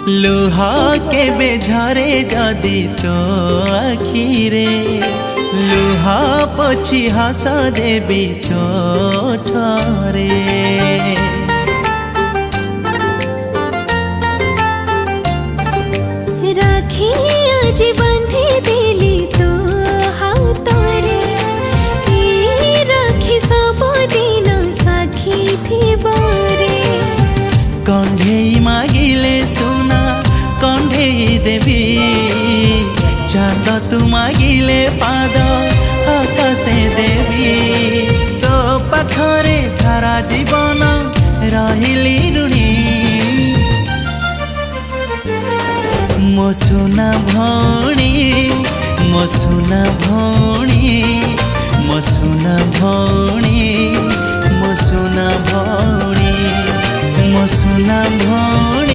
लुह केबे झरे जदि तो आखिरे लुह पोछि हस देबी तो ठरे। राखी आज बांधी देली तो हाथरे राखी सब दिन साखी थी बारे। कंढेई मागिले सुना कंढेई देवी चांद तू मागिले पाद आकाशे देवी तो पाखरे सारा जीवन रहिली ऋणी। मो सुना भौणी मो सुना भौणी मो सुना भौणी मो सुना भौणी मो सुना भौणी।